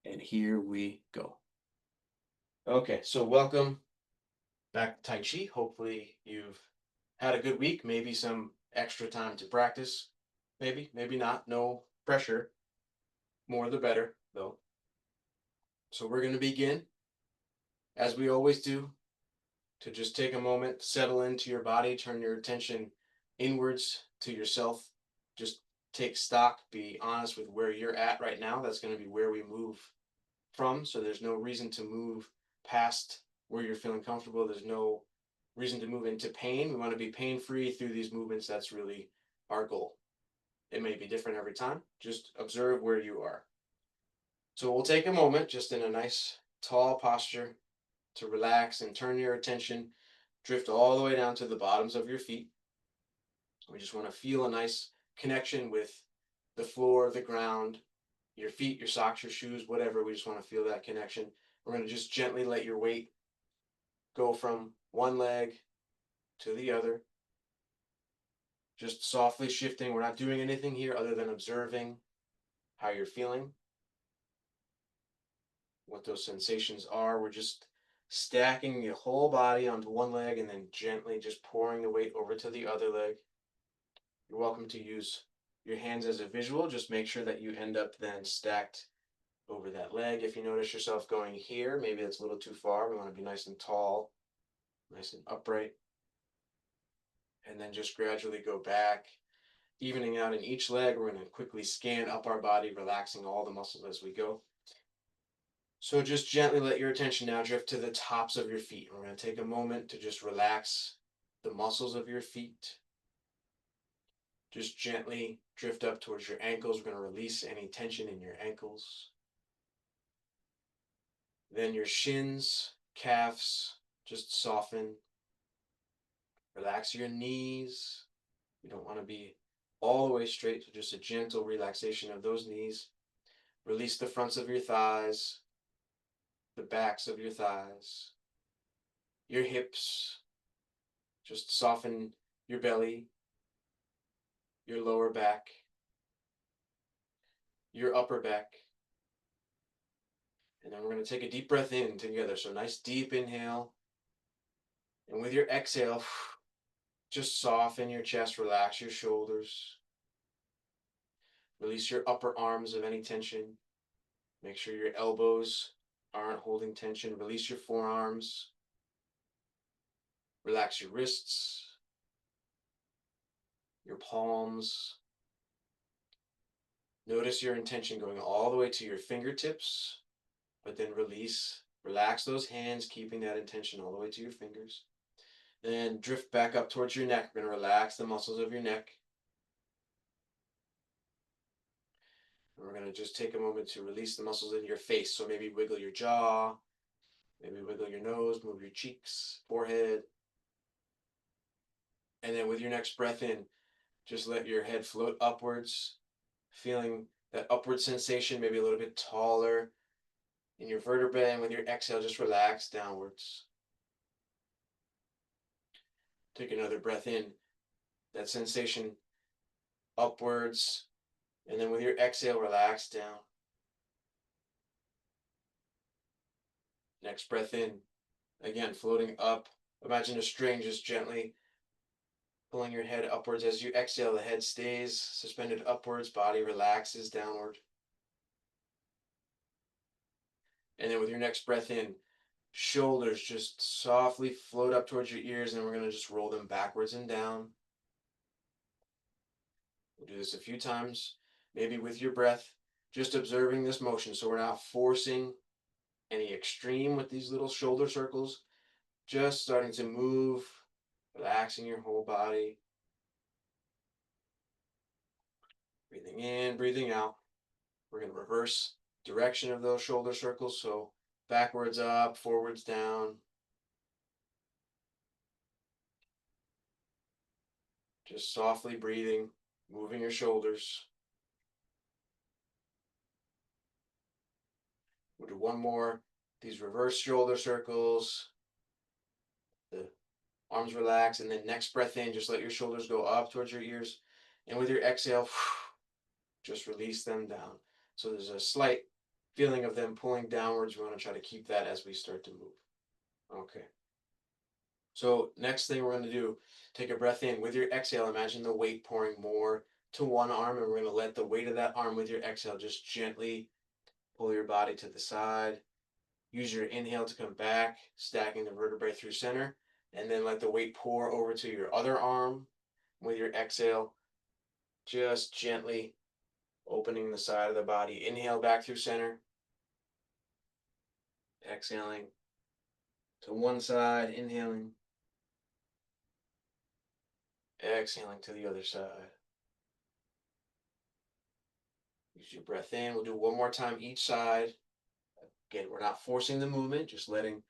And here we go. Okay, so welcome back to Tai Chi. Hopefully, you've had a good week, maybe some extra time to practice. Maybe not. No pressure. More the better, though. So, we're going to begin, as we always do, to just take a moment, settle into your body, turn your attention inwards to yourself. Just take stock, be honest with where you're at right now. That's going to be where we move from. So there's no reason to move past where you're feeling comfortable. There's no reason to move into pain. We want to be pain free through these movements. That's really our goal. It may be different every time. Just observe where you are. So we'll take a moment just in a nice tall posture to relax and turn your attention, drift all the way down to the bottoms of your feet. We just want to feel a nice connection with the floor, the ground, your feet, your socks, your shoes, whatever. We just want to feel that connection. We're going to just gently let your weight go from one leg to the other, just softly shifting. We're not doing anything here other than observing how you're feeling, what those sensations are. We're just stacking your whole body onto one leg and then gently just pouring the weight over to the other leg. You're welcome to use your hands as a visual. Just make sure that you end up then stacked over that leg. If you notice yourself going here, maybe that's a little too far. We want to be nice and tall, nice and upright. And then just gradually go back, evening out in each leg. We're going to quickly scan up our body, relaxing all the muscles as we go. So just gently let your attention now drift to the tops of your feet. We're going to take a moment to just relax the muscles of your feet. Just gently drift up towards your ankles. We're going to release any tension in your ankles. Then your shins, calves, just soften. Relax your knees. You don't want to be all the way straight, so just a gentle relaxation of those knees. Release the fronts of your thighs, the backs of your thighs, your hips. Just soften your belly, your lower back, your upper back. And then we're going to take a deep breath in together. So nice deep inhale. And with your exhale, just soften your chest, relax your shoulders. Release your upper arms of any tension. Make sure your elbows aren't holding tension. Release your forearms. Relax your wrists, your palms. Notice your intention going all the way to your fingertips, but then release. Relax those hands, keeping that intention all the way to your fingers. Then drift back up towards your neck. We're going to relax the muscles of your neck. And we're going to just take a moment to release the muscles in your face. So maybe wiggle your jaw, maybe wiggle your nose, move your cheeks, forehead. And then with your next breath in, just let your head float upwards, feeling that upward sensation, maybe a little bit taller in your vertebrae. And with your exhale, just relax downwards. Take another breath in, that sensation upwards. And then with your exhale, relax down. Next breath in, again, floating up. Imagine a string just gently pulling your head upwards. As you exhale, the head stays suspended upwards, body relaxes downward. And then with your next breath in, shoulders just softly float up towards your ears, and we're going to just roll them backwards and down. We'll do this a few times, maybe with your breath, just observing this motion. So we're not forcing any extreme with these little shoulder circles, just starting to move, relaxing your whole body. Breathing in, breathing out. We're going to reverse direction of those shoulder circles. So backwards up, forwards down. Just softly breathing, moving your shoulders. We'll do one more. These reverse shoulder circles. The arms relax, and then next breath in, just let your shoulders go up towards your ears. And with your exhale, just release them down. So there's a slight feeling of them pulling downwards. We want to try to keep that as we start to move. Okay. So next thing we're going to do, take a breath in. With your exhale, imagine the weight pouring more to one arm, and we're going to let the weight of that arm with your exhale just gently pull your body to the side. Use your inhale to come back, stacking the vertebrae through center, and then let the weight pour over to your other arm. With your exhale, just gently opening the side of the body. Inhale back through center, exhaling to one side, inhaling, exhaling to the other side. Use your breath in. We'll do one more time each side. Again, we're not forcing the movement, just letting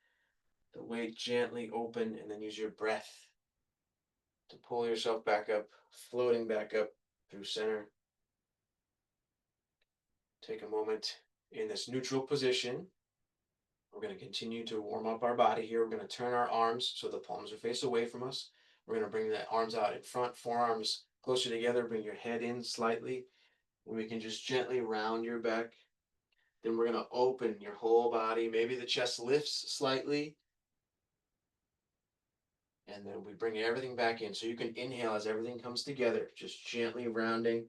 the weight gently open, and then use your breath to pull yourself back up, floating back up through center. Take a moment in this neutral position. We're going to continue to warm up our body here. We're going to turn our arms so the palms are face away from us. We're going to bring the arms out in front, forearms closer together. Bring your head in slightly. We can just gently round your back. Then we're going to open your whole body. Maybe the chest lifts slightly. And then we bring everything back in. So you can inhale as everything comes together, just gently rounding.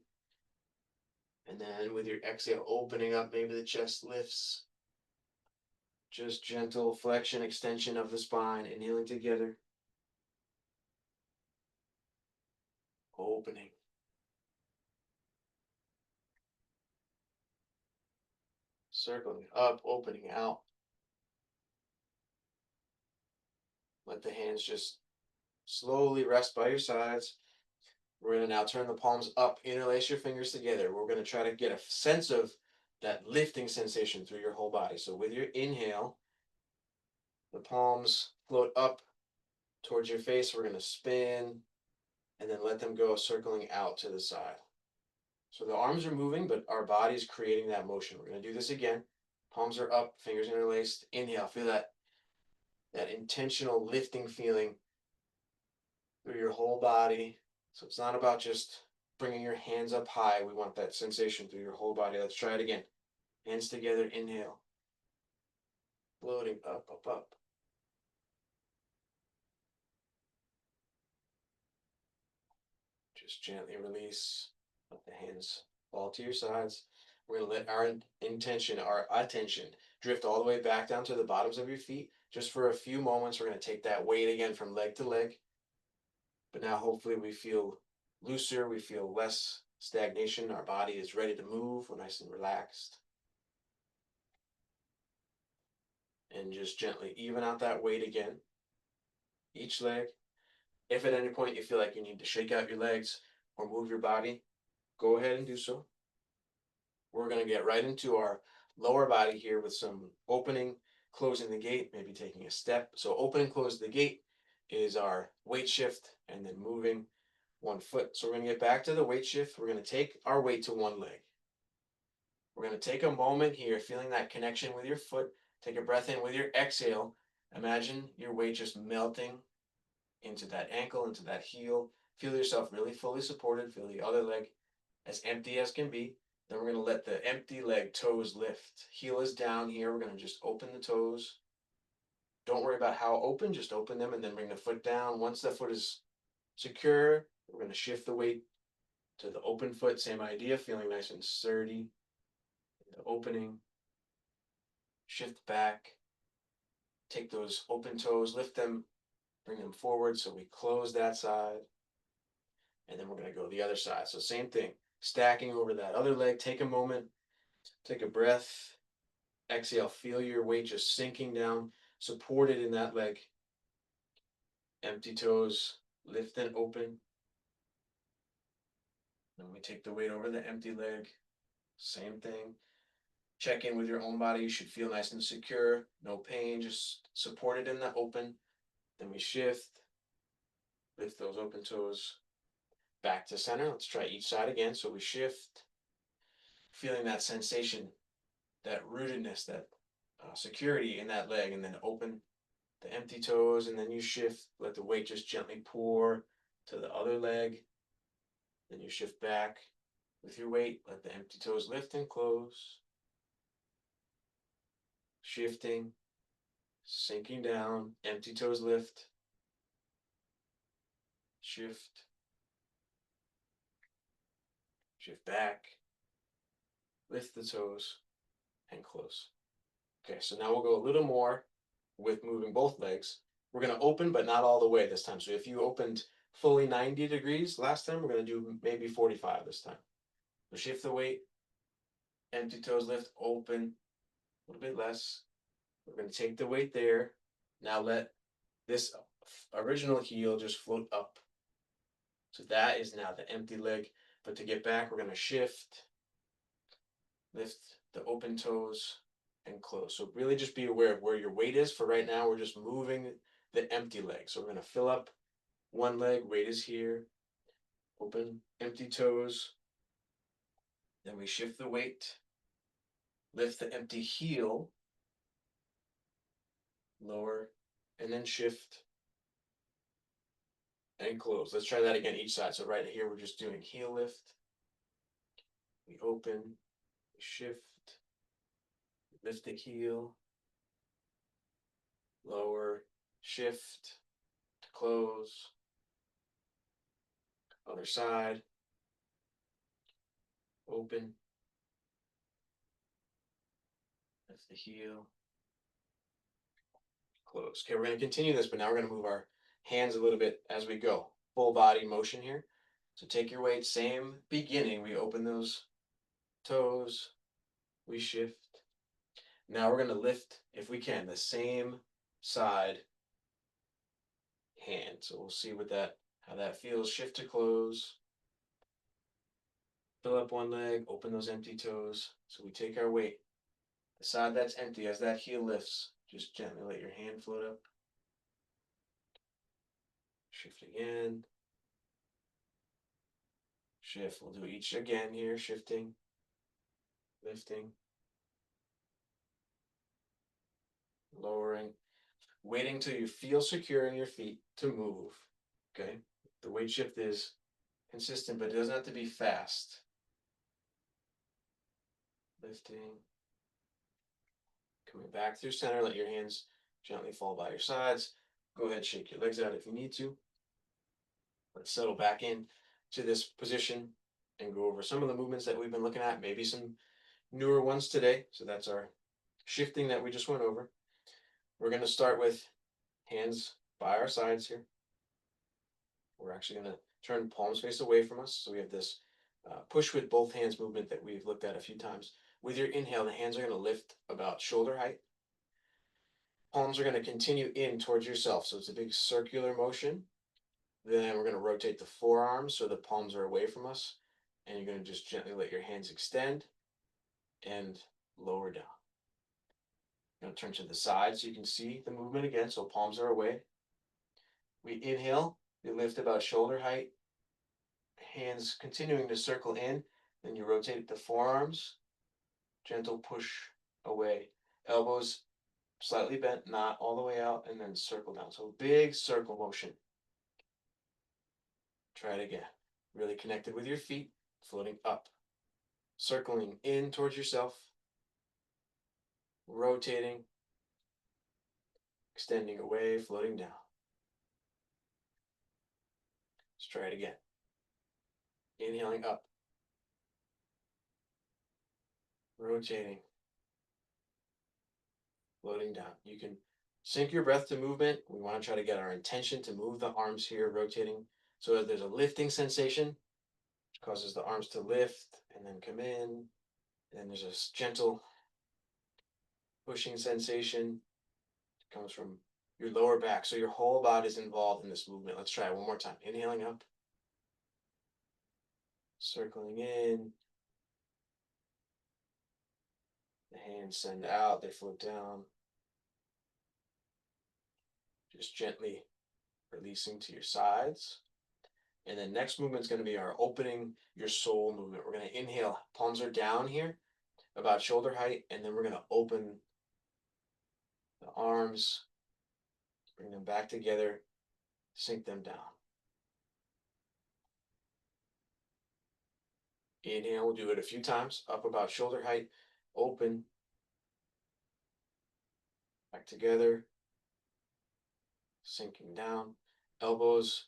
And then with your exhale, opening up, maybe the chest lifts. Just gentle flexion, extension of the spine, inhaling together. Opening. Circling up, opening out. Let the hands just slowly rest by your sides. We're going to now turn the palms up, interlace your fingers together. We're going to try to get a sense of that lifting sensation through your whole body. So with your inhale, the palms float up towards your face. We're going to spin and then let them go, circling out to the side. So the arms are moving, but our body is creating that motion. We're going to do this again. Palms are up, fingers interlaced. Inhale, feel that intentional lifting feeling through your whole body. So it's not about just bringing your hands up high. We want that sensation through your whole body. Let's try it again. Hands together, inhale. Floating up, up, up. Just gently release. Let the hands fall to your sides. We're going to let our intention, our attention, drift all the way back down to the bottoms of your feet. Just for a few moments, we're going to take that weight again from leg to leg. But now hopefully we feel looser, we feel less stagnation. Our body is ready to move. We're nice and relaxed. And just gently even out that weight again. Each leg. If at any point you feel like you need to shake out your legs or move your body, go ahead and do so. We're going to get right into our lower body here with some opening, closing the gate, maybe taking a step. So open and close the gate is our weight shift, and then moving one foot. So we're going to get back to the weight shift. We're going to take our weight to one leg. We're going to take a moment here, feeling that connection with your foot. Take a breath in with your exhale. Imagine your weight just melting into that ankle, into that heel. Feel yourself really fully supported. Feel the other leg as empty as can be. Then we're going to let the empty leg toes lift. Heel is down here. We're going to just open the toes. Don't worry about how open, just open them and then bring the foot down. Once the foot is secure, we're going to shift the weight to the open foot. Same idea, feeling nice and sturdy. The opening. Shift back. Take those open toes, lift them, bring them forward so we close that side. And then we're going to go the other side. So same thing, stacking over that other leg. Take a moment, take a breath. Exhale, feel your weight just sinking down, supported in that leg. Empty toes, lift and open. Then we take the weight over the empty leg. Same thing. Check in with your own body. You should feel nice and secure. No pain, just supported in the open. Then we shift. Lift those open toes back to center. Let's try each side again. So we shift. Feeling that sensation, that rootedness, that security in that leg, and then open the empty toes, and then you shift. Let the weight just gently pour to the other leg. Then you shift back with your weight. Let the empty toes lift and close. shifting, sinking down, empty toes lift, shift, shift back, lift the toes, and close. Okay, so now we'll go a little more with moving both legs. We're going to open, but not all the way this time. So if you opened fully 90 degrees last time, we're going to do maybe 45 this time. So shift the weight, empty toes lift, open, a little bit less. We're going to take the weight there. Now let this original heel just float up. So that is now the empty leg. But to get back, we're going to shift, lift the open toes, and close. So really just be aware of where your weight is. For right now, we're just moving the empty leg. So we're going to fill up one leg, weight is here, open, empty toes. Then we shift the weight, lift the empty heel, lower, and then shift and close. Let's try that again each side. So right here, we're just doing heel lift. We open, we shift, lift the heel, lower, shift, to close. Other side, open, lift the heel, close. Okay, we're going to continue this, but now we're going to move our hands a little bit as we go. Full body motion here. So take your weight, same beginning. We open those toes, we shift. Now we're going to lift, if we can, the same side hand. So we'll see how that feels. Shift to close. Fill up one leg, open those empty toes. So we take our weight. The side that's empty, as that heel lifts, just gently let your hand float up. Shift again. Shift. We'll do each again here. Shifting, lifting, lowering. Waiting till you feel secure in your feet to move. Okay? The weight shift is consistent, but it doesn't have to be fast. Lifting. Coming back through center. Let your hands gently fall by your sides. Go ahead, shake your legs out if you need to. Let's settle back in to this position and go over some of the movements that we've been looking at, maybe some newer ones today. So that's our shifting that we just went over. We're going to start with hands by our sides here. We're actually going to turn palms face away from us. So we have this push with both hands movement that we've looked at a few times. With your inhale, the hands are going to lift about shoulder height. Palms are going to continue in towards yourself. So it's a big circular motion. Then we're going to rotate the forearms so the palms are away from us. And you're going to just gently let your hands extend and lower down. Going to turn to the side so you can see the movement again. So palms are away. We inhale, we lift about shoulder height. Hands continuing to circle in. Then you rotate the forearms. Gentle push away. Elbows slightly bent, not all the way out, and then circle down. So big circle motion. Try it again. Really connected with your feet, floating up. Circling in towards yourself. Rotating. Extending away, floating down. Let's try it again. Inhaling up. Rotating. Floating down. You can sync your breath to movement. We want to try to get our intention to move the arms here, rotating. So that there's a lifting sensation, which causes the arms to lift and then come in. And then there's a gentle pushing sensation. It comes from your lower back. So your whole body is involved in this movement. Let's try it one more time. Inhaling up. Circling in. The hands send out. They float down. Just gently releasing to your sides. And then next movement is going to be our opening your soul movement. We're going to inhale. Palms are down here, about shoulder height. And then we're going to open the arms, bring them back together, sink them down. Inhale, we'll do it a few times, up about shoulder height, open, back together, sinking down. Elbows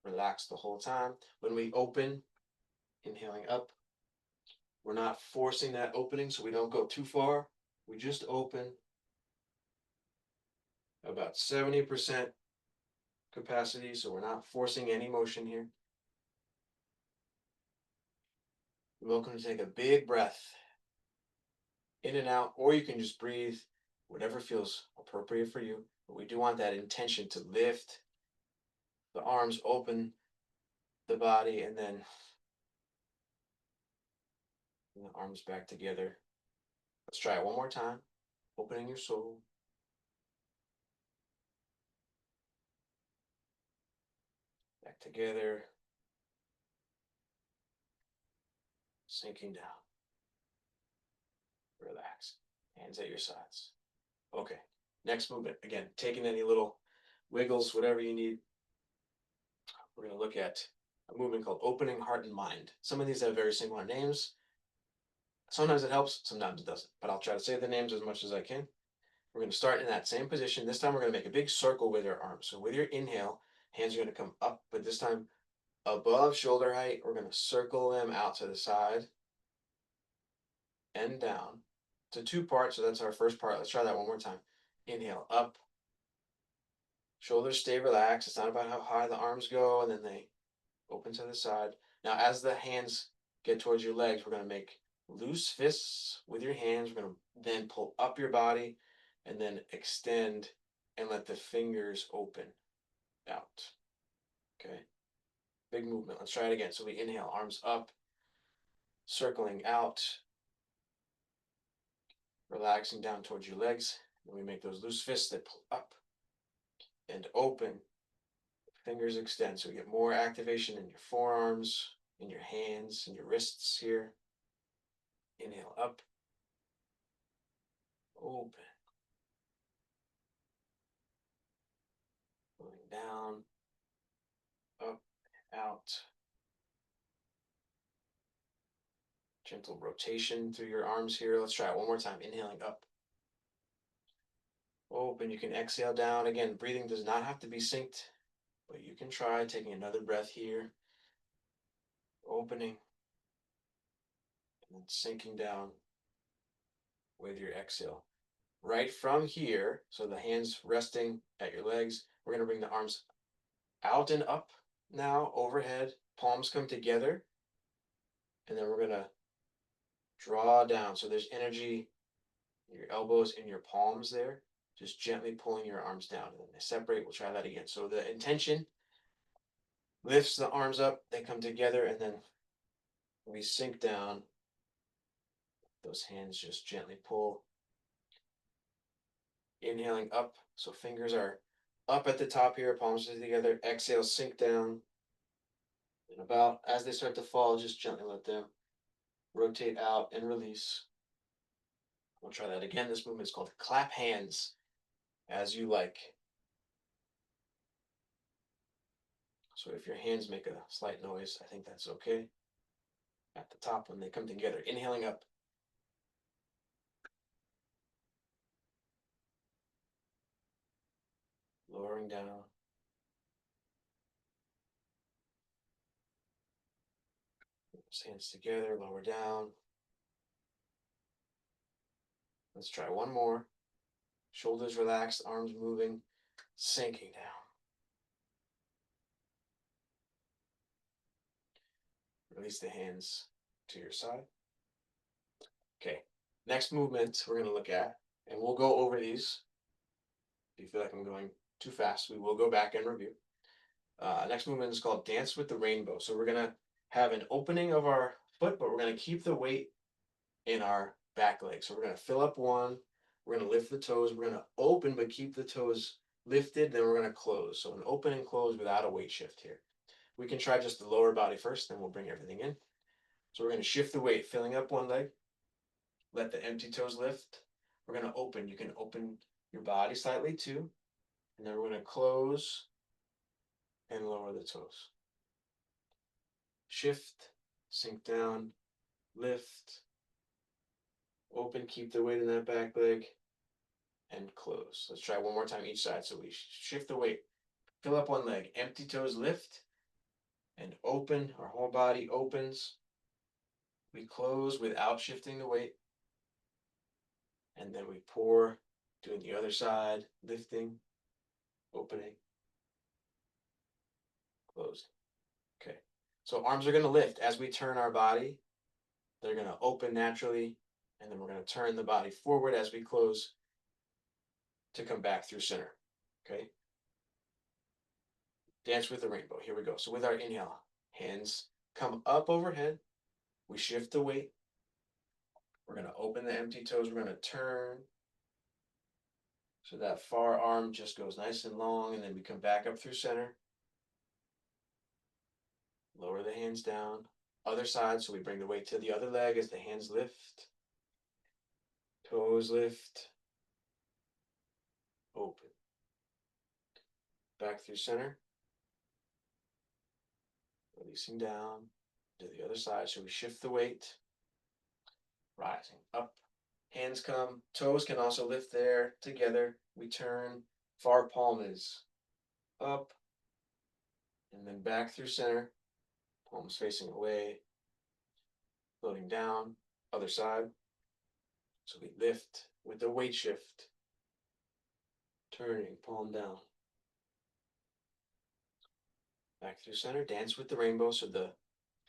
relaxed the whole time. When we open, inhaling up, we're not forcing that opening so we don't go too far. We just open about 70% capacity, so we're not forcing any motion here. You're welcome to take a big breath in and out, or you can just breathe whatever feels appropriate for you. But we do want that intention to lift the arms, open the body, and then the arms back together. Let's try it one more time. Opening your soul. Back together. Sinking down. Relax. Hands at your sides. Okay. Next movement. Again, taking any little wiggles, whatever you need. We're going to look at a movement called opening heart and mind. Some of these have very similar names. Sometimes it helps, sometimes it doesn't. But I'll try to say the names as much as I can. We're going to start in that same position. This time we're going to make a big circle with our arms. So with your inhale, hands are going to come up, but this time above shoulder height. We're going to circle them out to the side and down. It's a two part, so that's our first part. Let's try that one more time. Inhale up. Shoulders stay relaxed. It's not about how high the arms go, and then they open to the side. Now, as the hands get towards your legs, we're going to make loose fists with your hands. We're going to then pull up your body and then extend and let the fingers open out. Okay. Big movement. Let's try it again. So we inhale, arms up, circling out, relaxing down towards your legs. And we make those loose fists that pull up and open. Fingers extend. So we get more activation in your forearms, in your hands, in your wrists here. Inhale up, open, going down, up, out. Gentle rotation through your arms here. Let's try it one more time. Inhaling up, open. You can exhale down. Again, breathing does not have to be synced, but you can try taking another breath here. Opening and then sinking down with your exhale. Right from here, so the hands resting at your legs, we're going to bring the arms out and up now, overhead. Palms come together, and then we're going to draw down. So there's energy in your elbows and your palms there, just gently pulling your arms down. And then they separate. We'll try that again. So the intention lifts the arms up, they come together, and then we sink down. Those hands just gently pull. Inhaling up, so fingers are up at the top here, palms are together. Exhale, sink down. And about as they start to fall, just gently let them rotate out and release. We'll try that again. This movement is called clap hands as you like. So if your hands make a slight noise, I think that's okay. At the top when they come together, inhaling up. Lowering down. Hands together, lower down. Let's try one more. Shoulders relaxed, arms moving, sinking down. Release the hands to your side. Okay, next movement we're going to look at, and we'll go over these. If you feel like I'm going too fast, we will go back and review. Next movement is called Dance with the Rainbow. So we're going to have an opening of our foot, but we're going to keep the weight in our back leg. So we're going to fill up one. We're going to lift the toes. We're going to open, but keep the toes lifted. Then we're going to close. So an open and close without a weight shift here. We can try just the lower body first, then we'll bring everything in. So we're going to shift the weight, filling up one leg. Let the empty toes lift. We're going to open. You can open your body slightly too. And then we're going to close and lower the toes. Shift, sink down, lift, open, keep the weight in that back leg, and close. Let's try one more time each side. So we shift the weight, fill up one leg, empty toes lift, and open. Our whole body opens. We close without shifting the weight. And then we pour, doing the other side, lifting, opening, closing. Okay. So arms are going to lift as we turn our body. They're going to open naturally. And then we're going to turn the body forward as we close to come back through center. Okay. Dance with the rainbow. Here we go. So with our inhale, hands come up overhead. We shift the weight. We're going to open the empty toes. We're going to turn. So that far arm just goes nice and long, and then we come back up through center. Lower the hands down. Other side, so we bring the weight to the other leg as the hands lift. Toes lift. Open. Back through center. Releasing down to the other side. So we shift the weight. Rising up. Hands come. Toes can also lift there together. We turn. Far palm is up. And then back through center. Palms facing away. Floating down. Other side. So we lift with the weight shift. Turning, palm down. Back through center, dance with the rainbow. So the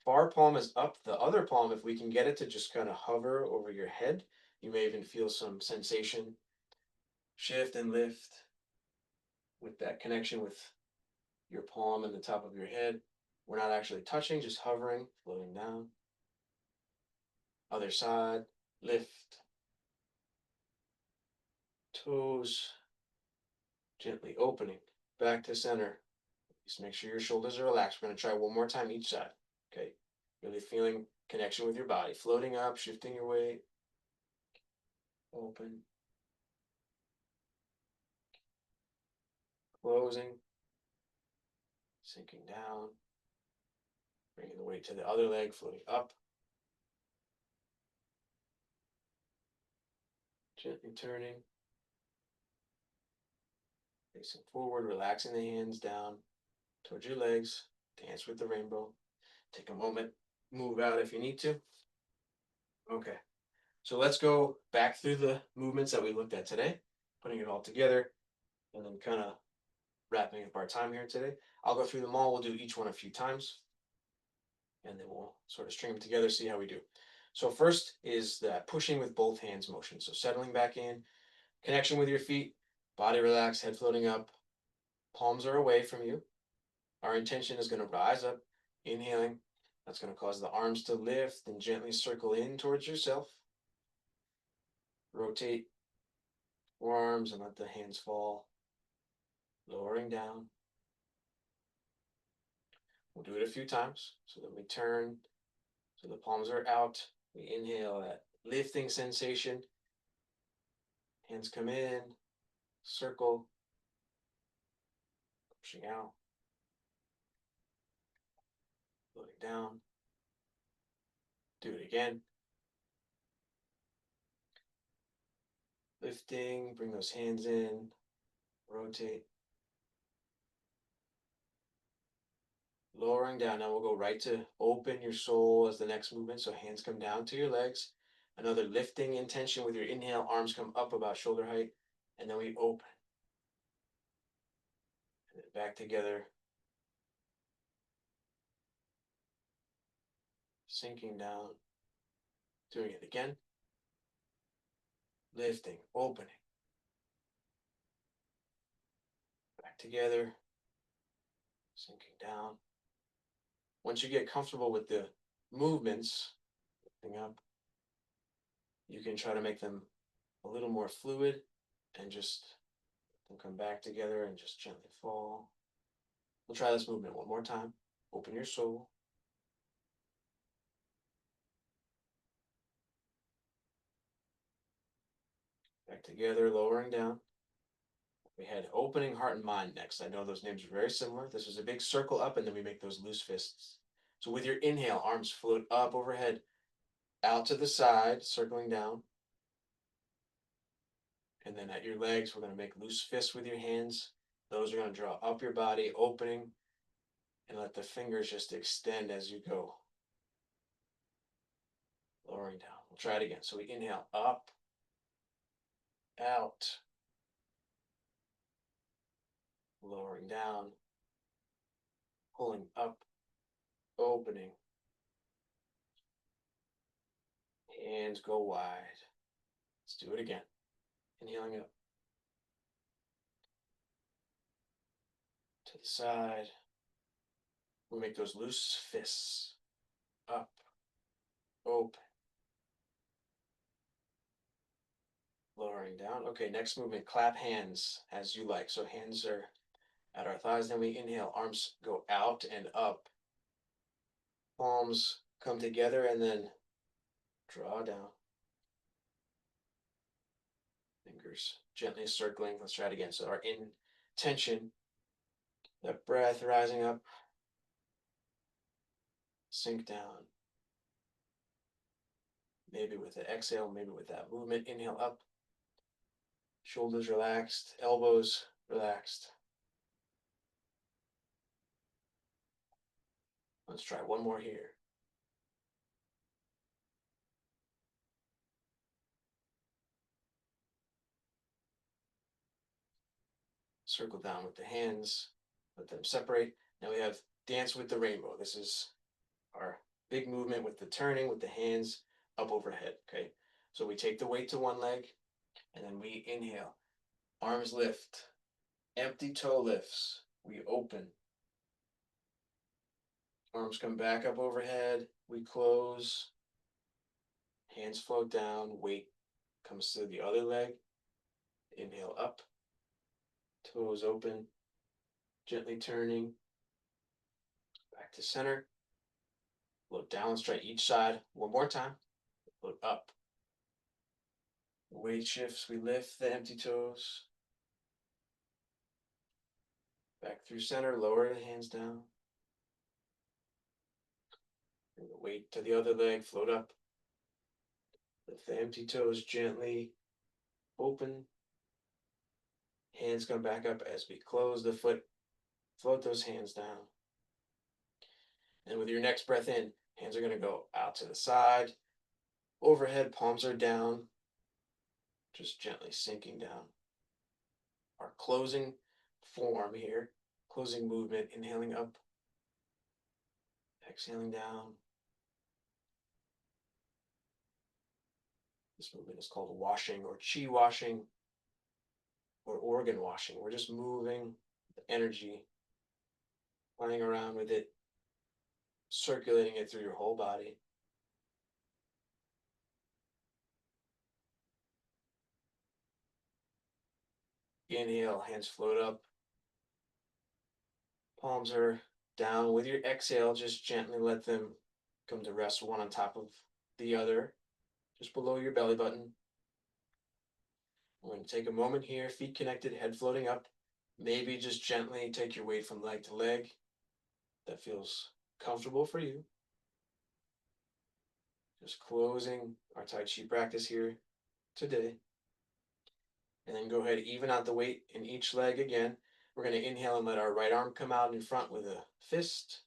far palm is up. The other palm, if we can get it to just kind of hover over your head, you may even feel some sensation. Shift and lift with that connection with your palm and the top of your head. We're not actually touching, just hovering, floating down. Other side, lift. Toes gently opening. Back to center. Just make sure your shoulders are relaxed. We're going to try one more time each side. Okay. Really feeling connection with your body. Floating up, shifting your weight. Open. Closing. Sinking down. Bringing the weight to the other leg, floating up. Gently turning. Facing forward, relaxing the hands down towards your legs. Dance with the rainbow. Take a moment. Move out if you need to. Okay. So let's go back through the movements that we looked at today, putting it all together, and then kind of wrapping up our time here today. I'll go through them all. We'll do each one a few times, and then we'll sort of string them together, see how we do. So first is that pushing with both hands motion. So settling back in, connection with your feet, body relaxed, head floating up, palms are away from you. Our intention is going to rise up, inhaling. That's going to cause the arms to lift and gently circle in towards yourself. Rotate forearms and let the hands fall, lowering down. We'll do it a few times. So then we turn, so the palms are out. We inhale that lifting sensation. Hands come in, circle, pushing out, floating down. Do it again. Lifting, bring those hands in, rotate. Lowering down. Now we'll go right to open your soul as the next movement. So hands come down to your legs. Another lifting intention with your inhale. Arms come up about shoulder height. And then we open. And then back together. Sinking down. Doing it again. Lifting, opening. Back together. Sinking down. Once you get comfortable with the movements, lifting up, you can try to make them a little more fluid and just come back together and just gently fall. We'll try this movement one more time. Open your soul. Back together, lowering down. We had opening heart and mind next. I know those names are very similar. This is a big circle up, and then we make those loose fists. So with your inhale, arms float up overhead, out to the side, circling down. And then at your legs, we're going to make loose fists with your hands. Those are going to draw up your body, opening, and let the fingers just extend as you go. Lowering down. We'll try it again. So we inhale up, out, lowering down, pulling up, opening. Hands go wide. Let's do it again. Inhaling up to the side. We make those loose fists. Up, open, lowering down. Okay, next movement, clap hands as you like. So hands are at our thighs. Then we inhale, arms go out and up. Palms come together and then draw down. Fingers gently circling. Let's try it again. So our intention, that breath rising up, sink down. Maybe with the exhale, maybe with that movement. Inhale up, shoulders relaxed, elbows relaxed. Let's try one more here. Circle down with the hands, let them separate. Now we have dance with the rainbow. This is our big movement with the turning with the hands up overhead, okay? So we take the weight to one leg, and then we inhale. Arms lift, empty toe lifts. We open. Arms come back up overhead. We close. Hands float down. Weight comes to the other leg. Inhale up. Toes open. Gently turning. Back to center. Float down. Let's try each side one more time. Float up. Weight shifts. We lift the empty toes. Back through center. Lower the hands down. Bring the weight to the other leg. Float up. Lift the empty toes gently. Open. Hands come back up as we close the foot. Float those hands down. And with your next breath in, hands are going to go out to the side. Overhead, palms are down. Just gently sinking down. Our closing form here. Closing movement. Inhaling up. Exhaling down. This movement is called washing or chi washing or organ washing. We're just moving the energy, playing around with it, circulating it through your whole body. Inhale, hands float up. Palms are down. With your exhale, just gently let them come to rest one on top of the other, just below your belly button. We're going to take a moment here, feet connected, head floating up. Maybe just gently take your weight from leg to leg. That feels comfortable for you. Just closing our Tai Chi practice here today. And then go ahead, even out the weight in each leg again. We're going to inhale and let our right arm come out in front with a fist.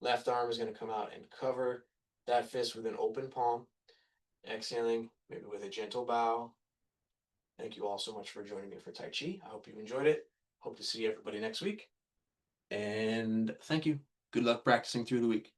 Left arm is going to come out and cover that fist with an open palm. Exhaling, maybe with a gentle bow. Thank you all so much for joining me for Tai Chi. I hope you enjoyed it. Hope to see everybody next week. And thank you. Good luck practicing through the week.